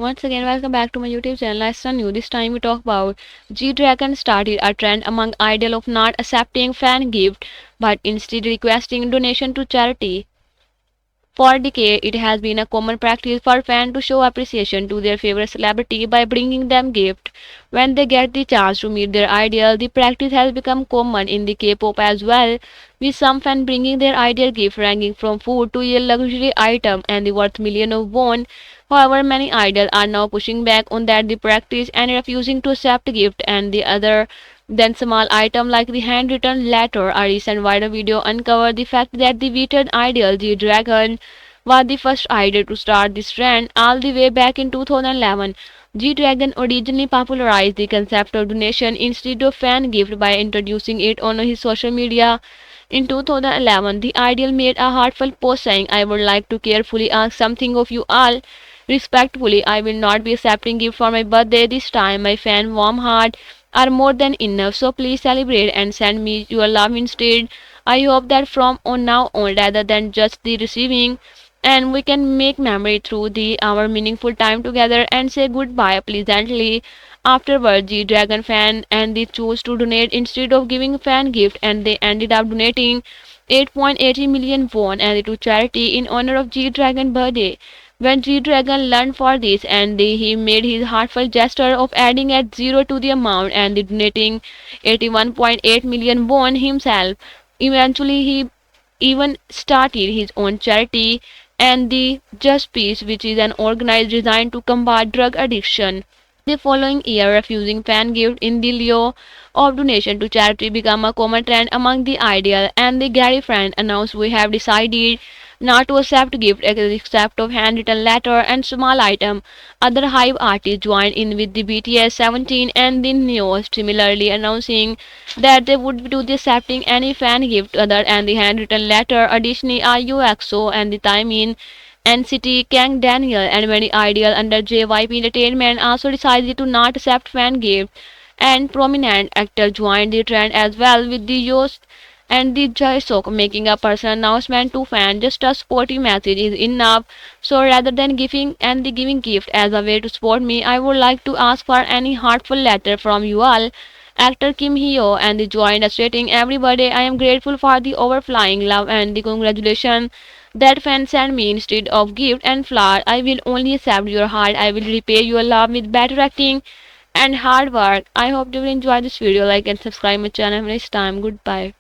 Once again, welcome back to my YouTube channel. Nice to you. This time we talk about G-Dragon started a trend among idol of not accepting fan gift but instead requesting donation to charity. For decades, it has been a common practice for fans to show appreciation to their favorite celebrity by bringing them gifts when they get the chance to meet their idol. The practice has become common in the K-pop as well, with some fans bringing their ideal gift ranging from food to a luxury item and the worth millions of won. However, many idols are now pushing back on that the practice and refusing to accept gift and the other than small item like the handwritten letter. A recent viral video uncovered the fact that the Wheaton idol G-Dragon was the first idol to start this trend all the way back in 2011. G-Dragon originally popularized the concept of donation instead of fan gift by introducing it on his social media. In 2011, the idol made a heartfelt post saying, I would like to carefully ask something of you all. Respectfully, I will not be accepting gift for my birthday this time. My fan warm heart are more than enough, so please celebrate and send me your love instead. I hope that from on now on, rather than just the receiving, and we can make memory through the our meaningful time together and say goodbye pleasantly. Afterwards, the Dragon fan and they chose to donate instead of giving fan gift, and they ended up donating 8.80 million won and to charity in honor of G Dragon birthday. When G Dragon learned for this, and he made his heartfelt gesture of adding at zero to the amount and donating 81.8 million won himself. Eventually, he even started his own charity and the Just Peace, which is an organized designed to combat drug addiction. The following year, refusing fan gift in the lieu of donation to charity became a common trend among the ideal, and the Gary friend announced we have decided not to accept gift except of handwritten letter and small item. Other Hive artists joined in with the BTS 17 and the Neo, similarly announcing that they would be accepting any fan gift other than the handwritten letter. Additionally, IUXO and the Taemin NCT, Kang Daniel, and many ideal under JYP Entertainment also decided to not accept fan gifts, and prominent actors joined the trend as well, with the Yost and the Jaisok making a personal announcement to fans. Just a sporty message is enough. So rather than giving gift as a way to support me, I would like to ask for any heartful letter from you all. Actor Kim Hyo and the joined stating, everybody, I am grateful for the overflowing love and the congratulations that fans send me instead of gift and flower. I will only accept your heart. I will repay your love with better acting and hard work. I hope you will enjoy this video. Like and subscribe my channel. Have a nice time. Goodbye.